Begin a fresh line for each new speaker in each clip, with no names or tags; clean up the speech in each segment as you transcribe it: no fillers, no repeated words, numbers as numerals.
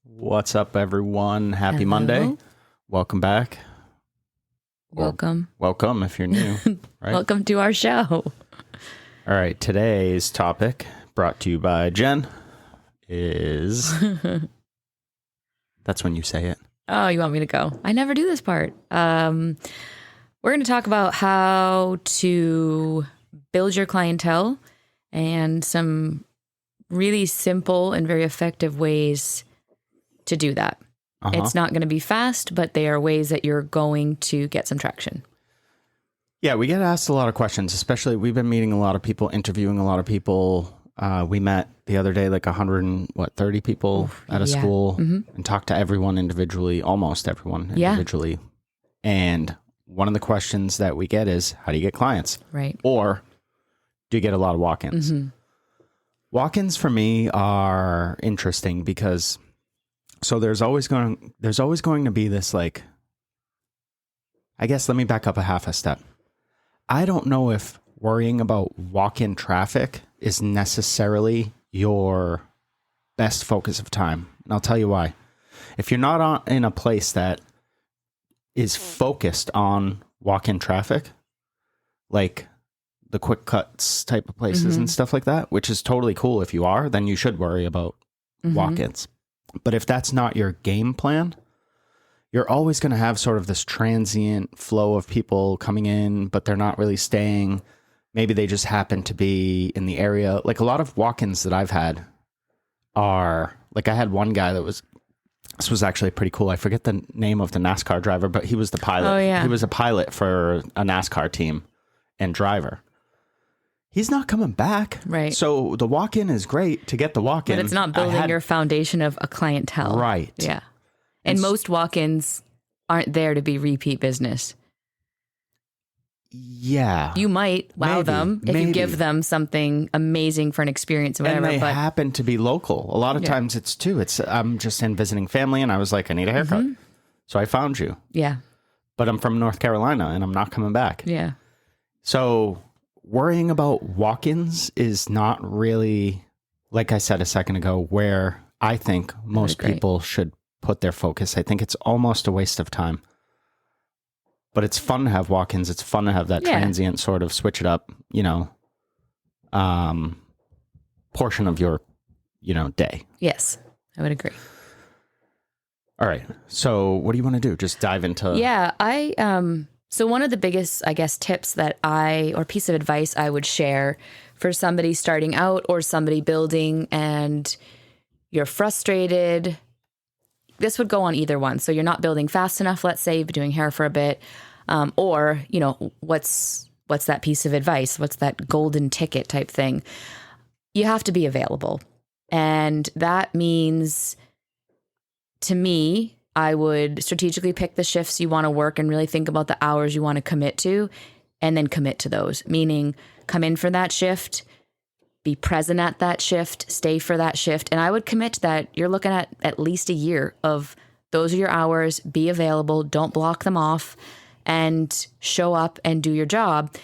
What's up, everyone? Happy
Hello.
Monday. Welcome back.
Welcome.
Welcome if you're new. Right?
Welcome to our show.
All right. Today's topic, brought to you by Jen, is... That's when you say it.
Oh, you want me to go? I never do this part. We're going to talk about how to build your clientele and some really simple and very effective ways to do that. It's not going to be fast, but they are ways that you're going to get some traction.
Yeah, we get asked a lot of questions, especially we've been meeting a lot of people, interviewing a lot of people. We met the other day like 130 people at a school and talked to everyone individually, almost everyone individually. And one of the questions that we get is, how do you get clients?
Right.
Or do you get a lot of walk-ins? Walk-ins for me are interesting because there's always going to be this, like, I guess let me back up a half a step. I don't know if worrying about walk-in traffic is necessarily your best focus of time. And I'll tell you why. If you're not in a place that is focused on walk-in traffic, like the quick cuts type of places and stuff like that, which is totally cool if you are, then you should worry about walk-ins. But if that's not your game plan, you're always going to have sort of this transient flow of people coming in, but they're not really staying. Maybe they just happen to be in the area. Like a lot of walk-ins that I've had are, like I had one guy this was actually pretty cool. I forget the name of the NASCAR driver, but he was the pilot.
Oh, yeah.
He was a pilot for a NASCAR team and driver. He's not coming back.
Right.
So the walk-in is great to get the walk-in.
But it's not building your foundation of a clientele.
Right.
Yeah. And most walk-ins aren't there to be repeat business.
Yeah.
You might wow them if you give them something amazing for an experience or whatever.
And they
but
happen to be local. A lot of times I'm just in visiting family and I was like, I need a haircut. So I found you.
Yeah.
But I'm from North Carolina and I'm not coming back.
Yeah.
So worrying about walk-ins is not really, like I said a second ago, where I think most people should put their focus. I think it's almost a waste of time. But it's fun to have walk-ins. It's fun to have that transient sort of switch it up, portion of your, day.
Yes, I would agree.
All right. So what do you want to do? Just dive into...
Yeah, so one of the biggest, I guess, tips that or piece of advice I would share for somebody starting out or somebody building and you're frustrated, this would go on either one. So you're not building fast enough, let's say you've been doing hair for a bit, or, what's that piece of advice? What's that golden ticket type thing? You have to be available. And that means, to me, I would strategically pick the shifts you want to work and really think about the hours you want to commit to and then commit to those, meaning come in for that shift, be present at that shift, stay for that shift. And I would commit to that. You're looking at least a year of those are your hours, be available, don't block them off, and show up and do your job.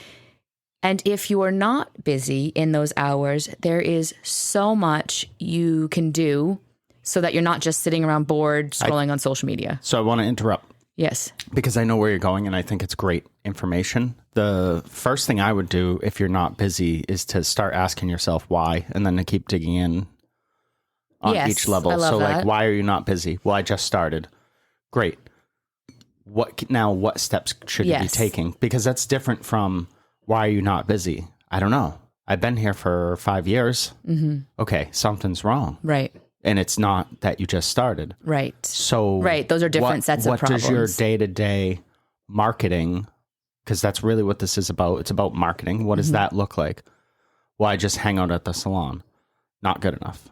And if you are not busy in those hours, there is so much you can do so that you're not just sitting around bored scrolling on social media.
So I want to interrupt.
Yes.
Because I know where you're going and I think it's great information. The first thing I would do if you're not busy is to start asking yourself why, and then to keep digging in on each level. So like, why are you not busy? Well, I just started. Great. What steps should you be taking? Because that's different from why are you not busy? I don't know. I've been here for 5 years. Okay, something's wrong.
Right.
And it's not that you just started.
Right.
So
those are different sets of problems.
What does your day-to-day marketing, because that's really what this is about. It's about marketing. What does that look like? Well, I just hang out at the salon. Not good enough.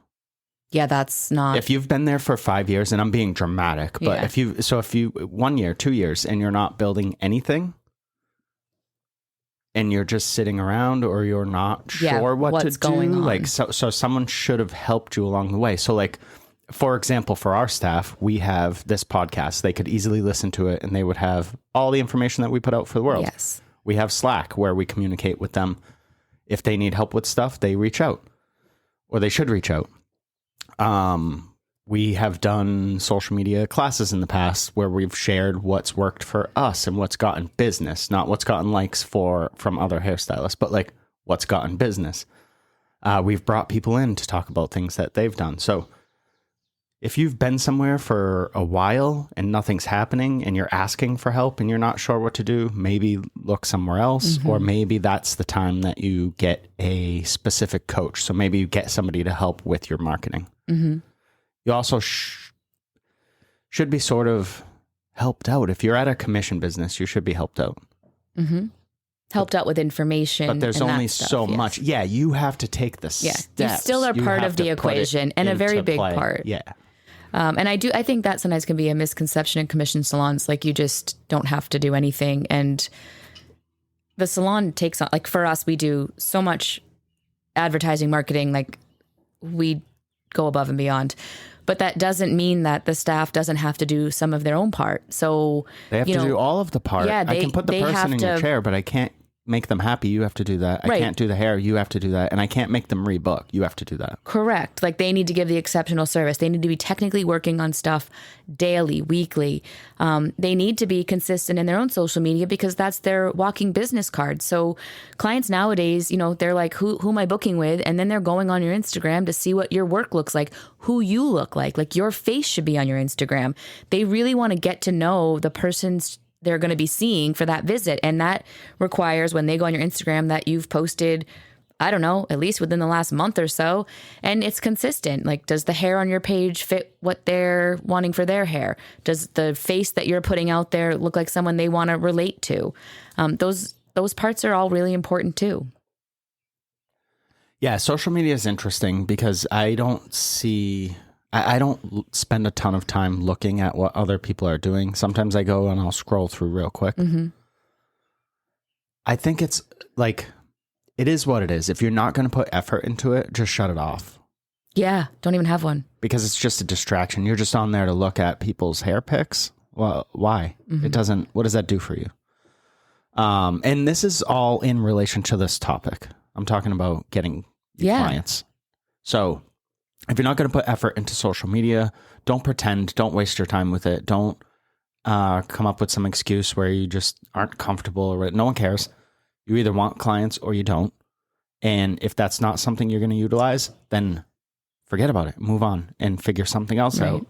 Yeah, that's not...
If you've been there for 5 years, and I'm being dramatic, but if you 1 year, 2 years, and you're not building anything, and you're just sitting around or you're not sure what to do, like, so someone should have helped you along the way. So like, for example, for our staff, we have this podcast. They could easily listen to it and they would have all the information that we put out for the world.
Yes.
We have Slack where we communicate with them. If they need help with stuff, they reach out, or they should reach out. we have done social media classes in the past where we've shared what's worked for us and what's gotten business, not what's gotten likes from other hairstylists, but like what's gotten business. We've brought people in to talk about things that they've done. So if you've been somewhere for a while and nothing's happening and you're asking for help and you're not sure what to do, maybe look somewhere else, or maybe that's the time that you get a specific coach. So maybe you get somebody to help with your marketing. You also should be sort of helped out. If you're at a commission business, you should be helped out.
Helped out with information.
But there's only so much. Yeah, you have to take the steps.
You still are part of the equation and a very big part.
Yeah.
And I think that sometimes can be a misconception in commission salons. Like you just don't have to do anything. And the salon takes on, like for us, we do so much advertising, marketing, like we go above and beyond. But that doesn't mean that the staff doesn't have to do some of their own part. So
they have to do all of the part.
Yeah,
I can put the person in your chair, but I can't make them happy. You have to do that. I can't do the hair. You have to do that. And I can't make them rebook. You have to do that.
Correct. Like they need to give the exceptional service. They need to be technically working on stuff daily, weekly. They need to be consistent in their own social media because that's their walking business card. So clients nowadays, they're like, who am I booking with? And then they're going on your Instagram to see what your work looks like, who you look like. Like your face should be on your Instagram. They really want to get to know the person's they're going to be seeing for that visit. And that requires when they go on your Instagram that you've posted, I don't know, at least within the last month or so. And it's consistent. Like, does the hair on your page fit what they're wanting for their hair? Does the face that you're putting out there look like someone they want to relate to? Those parts are all really important too.
Yeah, social media is interesting because I don't spend a ton of time looking at what other people are doing. Sometimes I go and I'll scroll through real quick. I think it's like, it is what it is. If you're not going to put effort into it, just shut it off.
Yeah, don't even have one.
Because it's just a distraction. You're just on there to look at people's hair pics. Well, why? It doesn't, what does that do for you? And this is all in relation to this topic. I'm talking about getting clients. So if you're not going to put effort into social media, don't pretend, don't waste your time with it. Don't come up with some excuse where you just aren't comfortable or no one cares. You either want clients or you don't. And if that's not something you're going to utilize, then forget about it. Move on and figure something else out.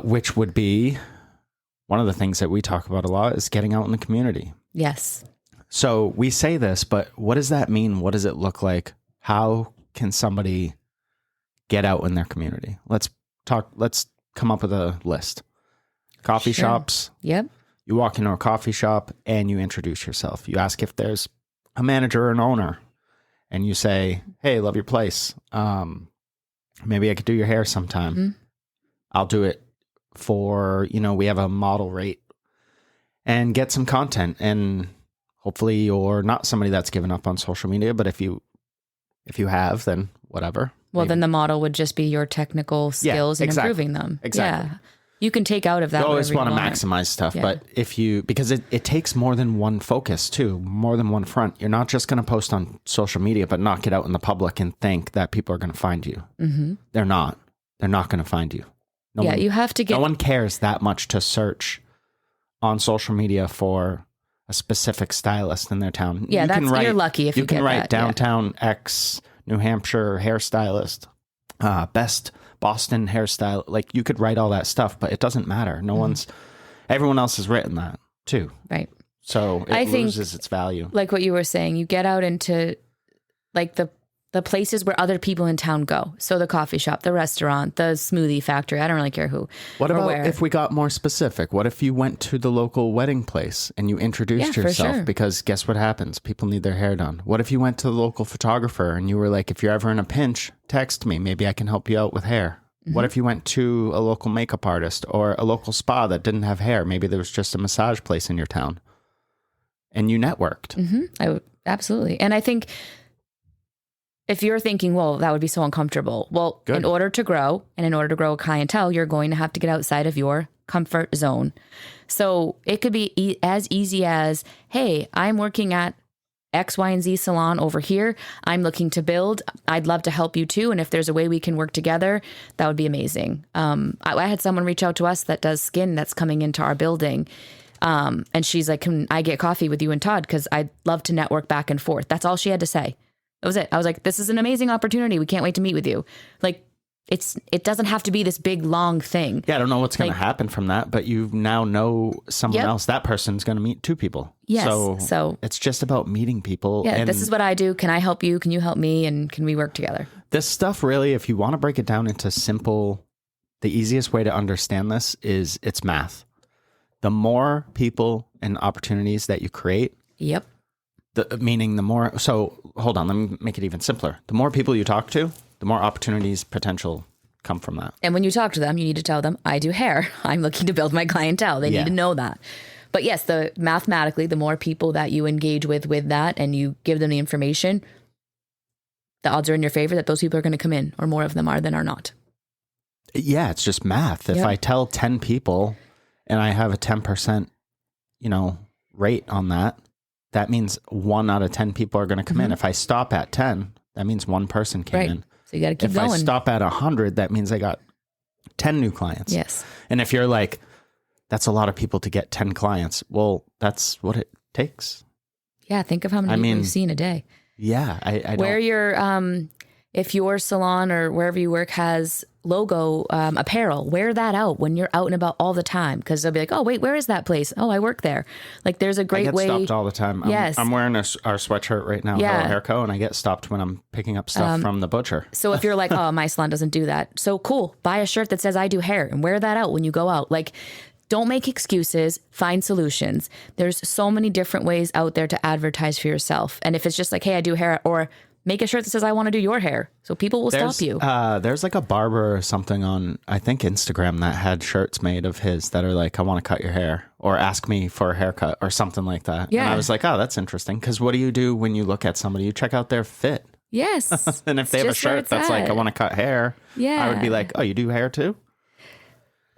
Which would be one of the things that we talk about a lot is getting out in the community.
Yes.
So we say this, but what does that mean? What does it look like? How can somebody get out in their community? Let's come up with a list. Coffee shops.
Yep.
You walk into a coffee shop and you introduce yourself. You ask if there's a manager or an owner and you say, hey, love your place. Maybe I could do your hair sometime. I'll do it for, we have a model rate and get some content. And hopefully you're not somebody that's given up on social media, but if you have, then whatever.
Well, then the model would just be your technical skills and improving them.
Exactly.
Yeah. You can take out of that.
You always want to maximize stuff, but because it takes more than one focus too, more than one front. You're not just going to post on social media, but not get out in the public and think that people are going to find you. They're not going to find you.
You have to get.
No one cares that much to search on social media for a specific stylist in their town.
Yeah, you're lucky if you
can
get
write
that,
downtown X New Hampshire hairstylist, best Boston hairstyle. Like you could write all that stuff, but it doesn't matter. Everyone else has written that too.
Right.
So it loses its value.
Like what you were saying, you get out into like the places where other people in town go. So the coffee shop, the restaurant, the smoothie factory. I don't really care who.
What about if we got more specific? What if you went to the local wedding place and you introduced yourself?
Sure.
Because guess what happens? People need their hair done. What if you went to the local photographer and you were like, if you're ever in a pinch, text me. Maybe I can help you out with hair. What if you went to a local makeup artist or a local spa that didn't have hair? Maybe there was just a massage place in your town and you networked.
Absolutely. And I think if you're thinking, well, that would be so uncomfortable. Well, in order to grow and in order to grow a clientele, you're going to have to get outside of your comfort zone. So it could be as easy as, hey, I'm working at X, Y, and Z salon over here. I'm looking to build. I'd love to help you too. And if there's a way we can work together, that would be amazing. I had someone reach out to us that does skin that's coming into our building. And she's like, can I get coffee with you and Todd? Because I'd love to network back and forth. That's all she had to say. That was it. I was like, this is an amazing opportunity. We can't wait to meet with you. Like, it doesn't have to be this big, long thing.
Yeah, I don't know what's going to happen from that, but you now know someone else. That person's going to meet 2 people.
Yes.
So it's just about meeting people.
Yeah,
and
this is what I do. Can I help you? Can you help me? And can we work together?
This stuff really, if you want to break it down into simple, the easiest way to understand this is it's math. The more people and opportunities that you create.
Yep.
Meaning the more, so hold on, let me make it even simpler. The more people you talk to, the more opportunities, potential come from that.
And when you talk to them, you need to tell them, I do hair. I'm looking to build my clientele. They need to know that. But yes, mathematically, the more people that you engage with that and you give them the information, the odds are in your favor that those people are going to come in, or more of them are than are not.
Yeah, it's just math. If I tell 10 people and I have a 10%, rate on that, that means 1 out of 10 people are going to come in. If I stop at 10, that means 1 person came in.
So you got to keep going.
If I stop at 100, that means I got 10 new clients.
Yes.
And if you're like, that's a lot of people to get 10 clients. Well, that's what it takes.
Yeah. Think of how many people you see in a day.
Yeah. I
Where if your salon or wherever you work has logo apparel, wear that out when you're out and about all the time. Because they'll be like, oh, wait, where is that place? Oh, I work there. Like, there's a great way.
I get stopped all the time.
Yes.
I'm wearing our sweatshirt right now, Hello Hair Co., and I get stopped when I'm picking up stuff from the butcher.
So if you're like, oh, my salon doesn't do that. So cool. Buy a shirt that says I do hair and wear that out when you go out. Like, don't make excuses, find solutions. There's so many different ways out there to advertise for yourself. And if it's just like, hey, I do hair, or make a shirt that says I want to do your hair. So people will stop you.
There's like a barber or something on, I think, Instagram that had shirts made of his that are like, I want to cut your hair, or ask me for a haircut or something like that.
Yeah.
And I was like, oh, that's interesting. Because what do you do when you look at somebody? You check out their fit.
Yes.
And if they have a shirt that's like, I want to cut hair, I would be like, oh, you do hair too?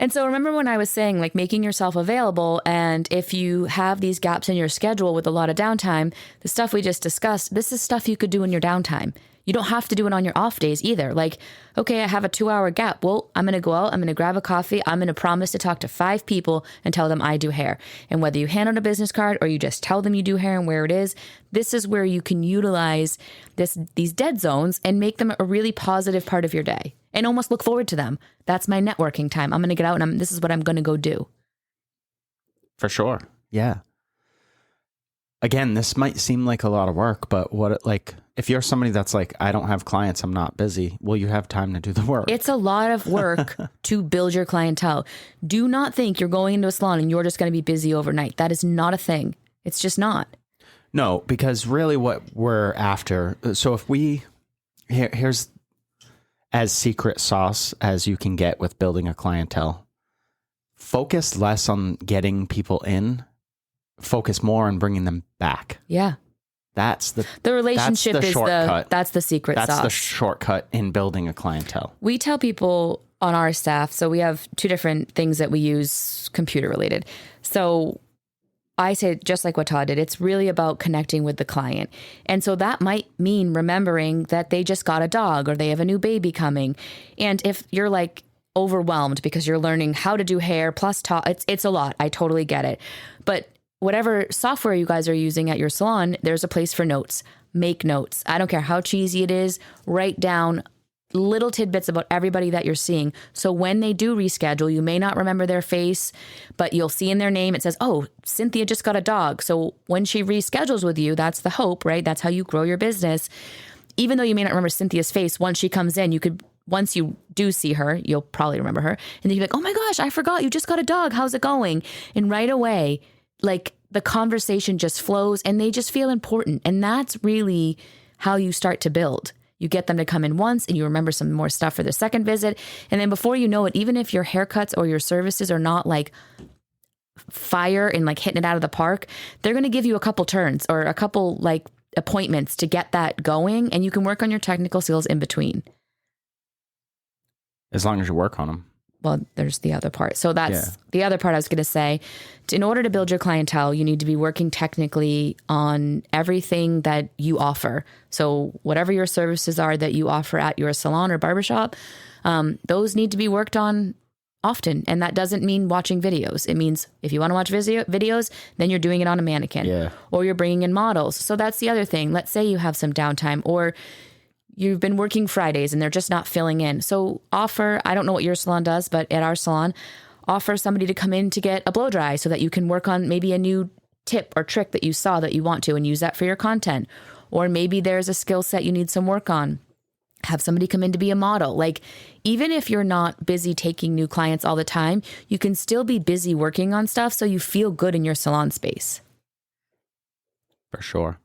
And so remember when I was saying, like, making yourself available, and if you have these gaps in your schedule with a lot of downtime, the stuff we just discussed, this is stuff you could do in your downtime. You don't have to do it on your off days either. Like, okay, I have a 2-hour gap. Well, I'm going to go out, I'm going to grab a coffee, I'm going to promise to talk to 5 people and tell them I do hair. And whether you hand out a business card or you just tell them you do hair and where it is, this is where you can utilize these dead zones and make them a really positive part of your day. And almost look forward to them. That's my networking time. I'm going to get out and this is what I'm going to go do.
For sure. Yeah. Again, this might seem like a lot of work, but if you're somebody that's like, I don't have clients, I'm not busy. Well, you have time to do the work.
It's a lot of work to build your clientele. Do not think you're going into a salon and you're just going to be busy overnight. That is not a thing. It's just not.
No, because really what we're after. So if here's as secret sauce as you can get with building a clientele. Focus less on getting people in, focus more on bringing them back.
Yeah.
That's the
relationship
that's the
is
shortcut.
That's the secret sauce.
That's the shortcut in building a clientele.
We tell people on our staff, so we have 2 different things that we use computer related. So I say, just like what Todd did, it's really about connecting with the client. And so that might mean remembering that they just got a dog or they have a new baby coming. And if you're like overwhelmed because you're learning how to do hair plus talk, it's a lot. I totally get it. But whatever software you guys are using at your salon, there's a place for notes. Make notes. I don't care how cheesy it is. Write down little tidbits about everybody that you're seeing. So when they do reschedule, you may not remember their face, but you'll see in their name, it says, oh, Cynthia just got a dog. So when she reschedules with you, that's the hope, right? That's how you grow your business. Even though you may not remember Cynthia's face, once she comes in, once you do see her, you'll probably remember her. And then you're like, oh my gosh, I forgot you just got a dog. How's it going? And right away, like, the conversation just flows and they just feel important. And that's really how you start to build. You get them to come in once and you remember some more stuff for the second visit. And then before you know it, even if your haircuts or your services are not like fire and like hitting it out of the park, they're going to give you a couple turns or a couple like appointments to get that going. And you can work on your technical skills in between.
As long as you work on them.
well, there's the other part. So that's
Yeah.
the other part I was going to say. In order to build your clientele, you need to be working technically on everything that you offer. So whatever your services are that you offer at your salon or barbershop, those need to be worked on often. And that doesn't mean watching videos. It means if you want to watch videos, then you're doing it on a mannequin or you're bringing in models. So that's the other thing. Let's say you have some downtime or you've been working Fridays and they're just not filling in. So offer, I don't know what your salon does, but at our salon, offer somebody to come in to get a blow dry so that you can work on maybe a new tip or trick that you saw that you want to and use that for your content. Or maybe there's a skill set you need some work on. Have somebody come in to be a model. Like, even if you're not busy taking new clients all the time, you can still be busy working on stuff so you feel good in your salon space.
For sure.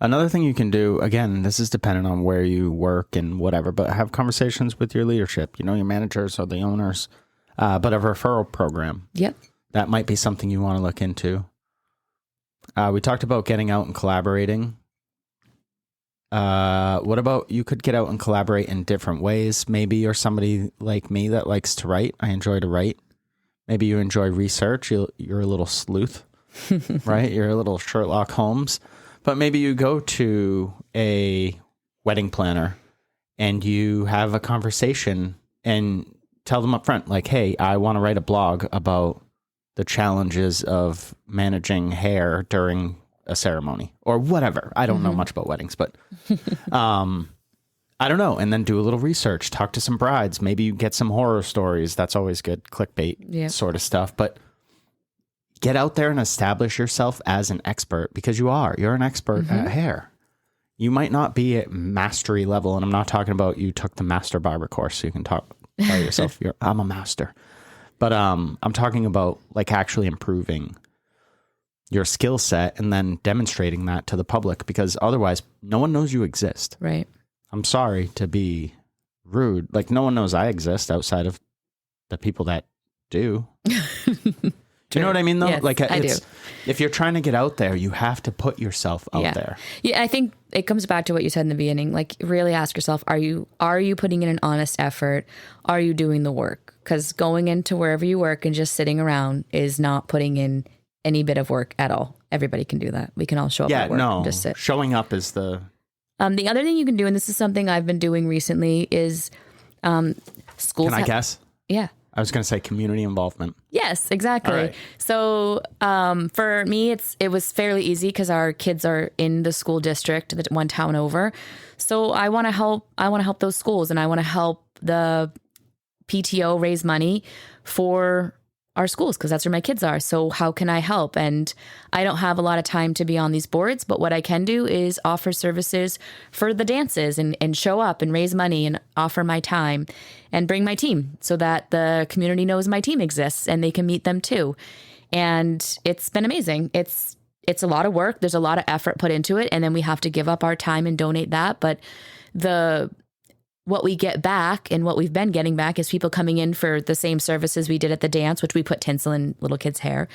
Another thing you can do, again, this is dependent on where you work and whatever, but have conversations with your leadership, your managers or the owners, but a referral program.
Yep.
That might be something you want to look into. We talked about getting out and collaborating. What about you could get out and collaborate in different ways? Maybe you're somebody like me that likes to write. I enjoy to write. Maybe you enjoy research. You're a little sleuth, right? You're a little Sherlock Holmes. But maybe you go to a wedding planner and you have a conversation and tell them up front, like, hey, I want to write a blog about the challenges of managing hair during a ceremony or whatever. I don't know much about weddings, but I don't know. And then do a little research, talk to some brides. Maybe you get some horror stories. That's always good, clickbait sort of stuff. But get out there and establish yourself as an expert because you're an expert at hair. You might not be at mastery level. And I'm not talking about you took the master barber course. So you can tell yourself, I'm a master. But I'm talking about like actually improving your skill set and then demonstrating that to the public because otherwise no one knows you exist.
Right.
I'm sorry to be rude. Like no one knows I exist outside of the people that do. Do you know what I mean, though?
Yes,
like
I do.
If you're trying to get out there, you have to put yourself out there.
Yeah, I think it comes back to what you said in the beginning. Like, really ask yourself: Are you putting in an honest effort? Are you doing the work? Because going into wherever you work and just sitting around is not putting in any bit of work at all. Everybody can do that. We can all show up at work and just sit.
Showing up is the.
The other thing you can do, and this is something I've been doing recently, is schools.
Can I guess?
Yeah.
I was going to say community involvement.
Yes, exactly.
Right.
So for me, it was fairly easy because our kids are in the school district, that one town over. So I want to help. I want to help those schools, and I want to help the PTO raise money for our schools because that's where my kids are. So how can I help? And I don't have a lot of time to be on these boards, but what I can do is offer services for the dances and show up and raise money and offer my time and bring my team so that the community knows my team exists and they can meet them too. And it's been amazing. It's a lot of work. There's a lot of effort put into it. And then we have to give up our time and donate that. But what we get back and what we've been getting back is people coming in for the same services we did at the dance, which we put tinsel in little kids' hair.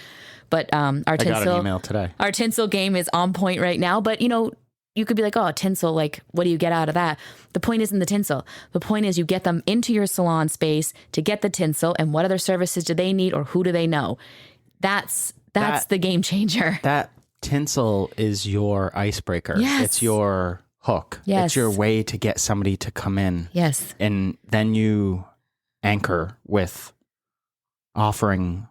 But I got an
email today.
Our tinsel game is on point right now. But, you could be like, oh, tinsel, like, what do you get out of that? The point isn't the tinsel. The point is you get them into your salon space to get the tinsel, and what other services do they need or who do they know? That's the game changer.
That tinsel is your icebreaker.
Yes.
It's your hook.
Yes.
It's your way to get somebody to come in.
Yes.
And then you anchor with offering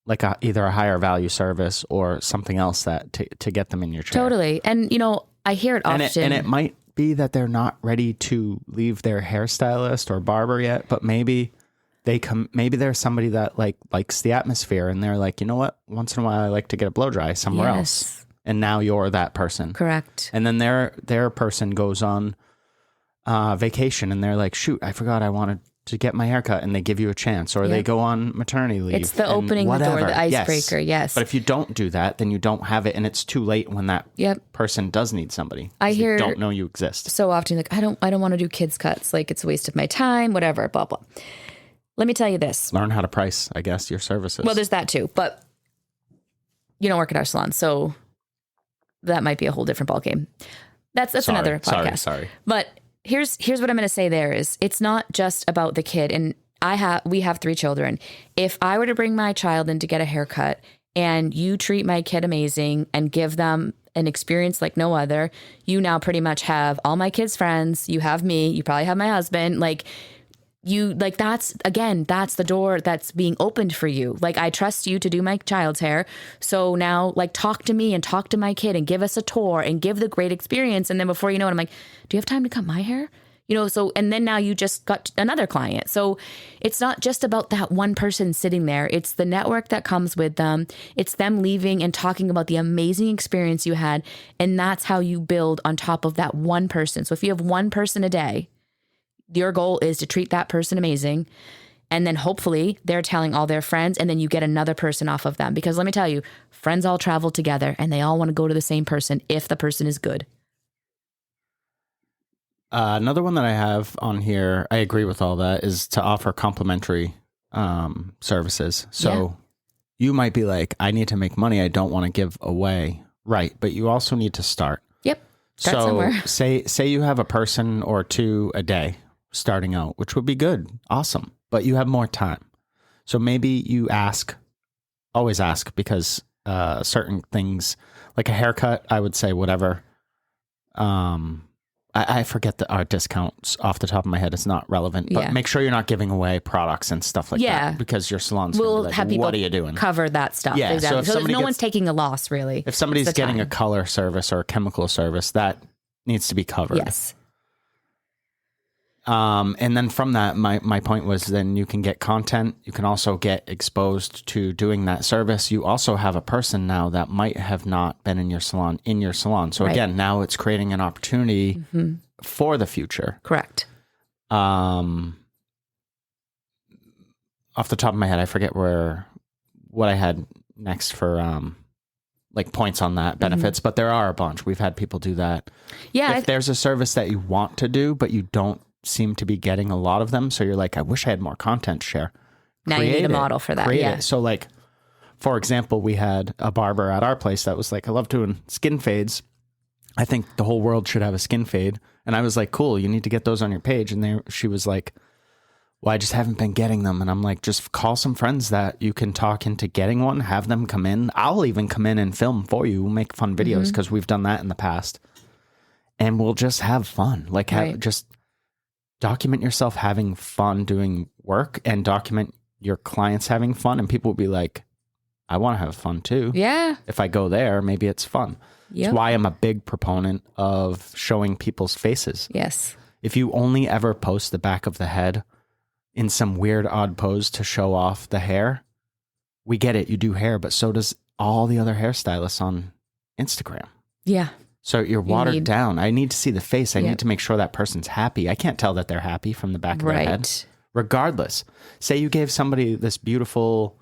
like either a higher value service or something else that to get them in your chair.
Totally. And, I hear it often.
And it might be that they're not ready to leave their hairstylist or barber yet, but maybe maybe there's somebody that likes the atmosphere and they're like, you know what? Once in a while I like to get a blow dry somewhere else. And now you're that person.
Correct.
And then their person goes on vacation and they're like, shoot, I forgot I wanted to get my haircut, and they give you a chance, or they go on maternity leave.
It's the opening the door, the icebreaker. Yes.
But if you don't do that, then you don't have it, and it's too late when that person does need somebody.
You
don't know you exist.
So often, like, I don't want to do kids cuts. Like, it's a waste of my time, whatever, blah, blah. Let me tell you this.
Learn how to price, I guess, your services.
Well, there's that too, but you don't work at our salon, so that might be a whole different ballgame. That's another podcast.
Sorry.
But here's what I'm going to say there is it's not just about the kid. And we have 3 children. If I were to bring my child in to get a haircut and you treat my kid amazing and give them an experience like no other, you now pretty much have all my kids' friends. You have me. You probably have my husband. That's the door that's being opened for you. Like, I trust you to do my child's hair. So now, like, talk to me and talk to my kid and give us a tour and give the great experience. And then before you know it, I'm like, do you have time to cut my hair? And then now you just got another client. So it's not just about that one person sitting there. It's the network that comes with them. It's them leaving and talking about the amazing experience you had. And that's how you build on top of that one person. So if you have one person a day, your goal is to treat that person amazing. And then hopefully they're telling all their friends, and then you get another person off of them. Because let me tell you, friends all travel together and they all want to go to the same person if the person is good.
Another one that I have on here, I agree with all that, is to offer complimentary services. So you might be like, I need to make money. I don't want to give away. Right. But you also need to start.
Yep. Start somewhere.
say you have a person or 2 a day starting out, which would be good. Awesome. But you have more time. So maybe you always ask, because certain things like a haircut, I would say whatever. I forget our discounts off the top of my head. It's not relevant, but make sure you're not giving away products and stuff like that, because your salon's
we'll
like,
have people
what are you doing?
Cover that stuff.
Yeah,
exactly. So no one's taking a loss, really.
If somebody's getting a color service or a chemical service, that needs to be covered.
Yes.
And then from that, my point was, then you can get content. You can also get exposed to doing that service. You also have a person now that might have not been in your salon. So again, now it's creating an opportunity for the future.
Correct.
Off the top of my head, I forget what I had next for like points on that, benefits, but there are a bunch. We've had people do that.
Yeah.
If there's a service that you want to do, but you don't seem to be getting a lot of them, so you're like, I wish I had more content to share.
Now you need a model for that.
Create it. So like, for example, we had a barber at our place that was like, I love doing skin fades. I think the whole world should have a skin fade. And I was like, cool, you need to get those on your page. And she was like, well, I just haven't been getting them. And I'm like, just call some friends that you can talk into getting one, have them come in. I'll even come in and film for you. We'll make fun videos, because we've done that in the past. And we'll just have fun. Like, just document yourself having fun doing work, and document your clients having fun. And people will be like, I want to have fun too.
Yeah.
If I go there, maybe it's fun.
Yep.
That's why I'm a big proponent of showing people's faces.
Yes.
If you only ever post the back of the head in some weird, odd pose to show off the hair, we get it. You do hair, but so does all the other hairstylists on Instagram.
Yeah.
So you're watered down. I need to see the face. I need to make sure that person's happy. I can't tell that they're happy from the back of their head. Regardless. Say you gave somebody this beautiful,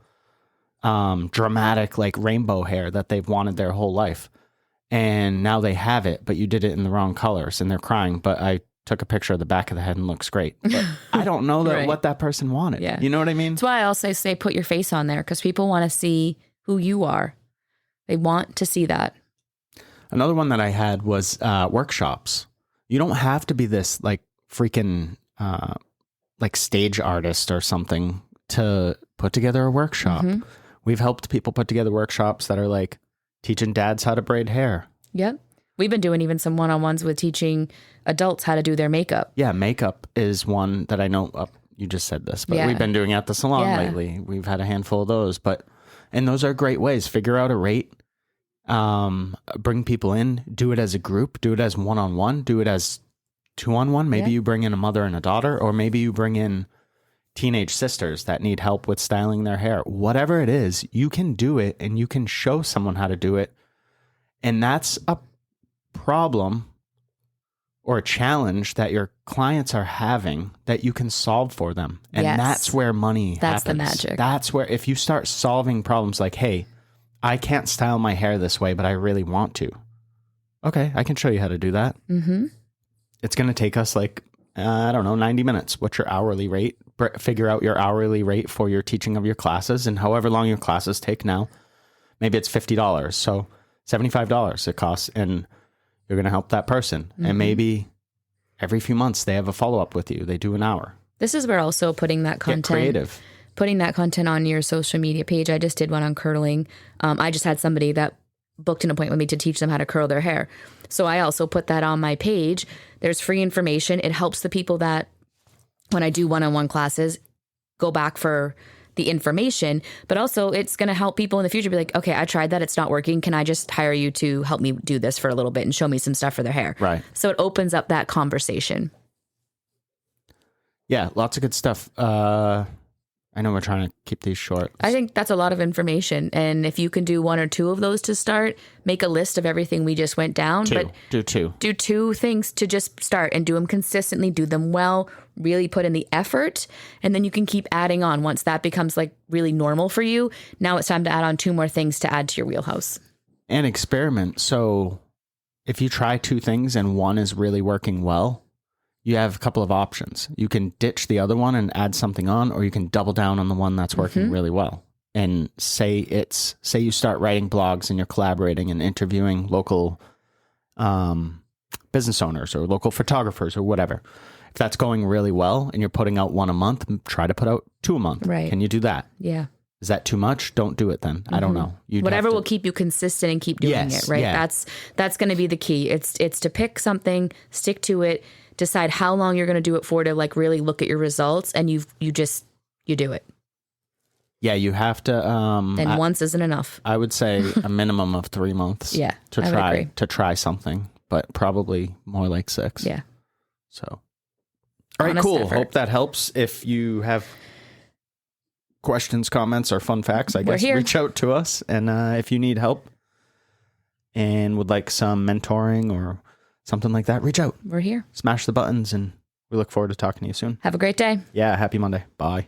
dramatic, like rainbow hair that they've wanted their whole life. And now they have it, but you did it in the wrong colors and they're crying. But I took a picture of the back of the head and looks great. But I don't know what that person wanted. Yeah. You know what I mean?
That's why I also say put your face on there, because people want to see who you are. They want to see that.
Another one that I had was workshops. You don't have to be this like freaking like stage artist or something to put together a workshop. We've helped people put together workshops that are like teaching dads how to braid hair.
Yep. We've been doing even some one-on-ones with teaching adults how to do their makeup.
Yeah, makeup is one that I know. You just said this, but we've been doing at the salon lately. We've had a handful of those, and those are great ways. Figure out a rate. Bring people in, do it as a group, do it as one-on-one, do it as 2-on-1. Maybe you bring in a mother and a daughter, or maybe you bring in teenage sisters that need help with styling their hair. Whatever it is, you can do it, and you can show someone how to do it. And that's a problem or a challenge that your clients are having that you can solve for them. And that's where money happens.
That's the magic.
That's where, if you start solving problems like, hey, I can't style my hair this way, but I really want to. Okay, I can show you how to do that. It's going to take us like, I don't know, 90 minutes. What's your hourly rate? Figure out your hourly rate for your teaching of your classes, and however long your classes take now. Maybe it's $50. So $75 it costs, and you're going to help that person. And maybe every few months they have a follow-up with you. They do an hour.
This is where also putting that
Get
content,
creative.
putting that content on your social media page. I just did one on curling. I just had somebody that booked an appointment with me to teach them how to curl their hair. So I also put that on my page. There's free information. It helps the people that when I do one-on-one classes, go back for the information, but also it's going to help people in the future be like, okay, I tried that. It's not working. Can I just hire you to help me do this for a little bit and show me some stuff for their hair?
Right.
So it opens up that conversation.
Yeah, lots of good stuff. I know we're trying to keep these short.
I think that's a lot of information. And if you can do 1 or 2 of those to start, make a list of everything we just went down. But
do 2.
Do 2 things to just start and do them consistently, do them well, really put in the effort. And then you can keep adding on. Once that becomes like really normal for you, now it's time to add on 2 more things to add to your wheelhouse.
And experiment. So if you try 2 things and one is really working well, you have a couple of options. You can ditch the other one and add something on, or you can double down on the one that's working really well. And say you start writing blogs and you're collaborating and interviewing local business owners or local photographers or whatever. If that's going really well and you're putting out 1 a month, try to put out 2 a month.
Right.
Can you do that?
Yeah.
Is that too much? Don't do it then. I don't know.
Whatever will keep you consistent and keep doing it, right?
Yeah.
That's going to be the key. It's to pick something, stick to it, decide how long you're going to do it for, to like really look at your results, and you do it.
Yeah, you have to.
And once isn't enough.
I would say a minimum of 3 months.
Yeah,
to try something, but probably more like 6.
Yeah.
So, all right,
Honest
cool.
effort.
Hope that helps. If you have questions, comments, or fun facts, I guess
here.
reach out to us. And if you need help and would like some mentoring or something like that, reach out.
We're here.
Smash the buttons, and we look forward to talking to you soon.
Have a great day.
Yeah, happy Monday. Bye.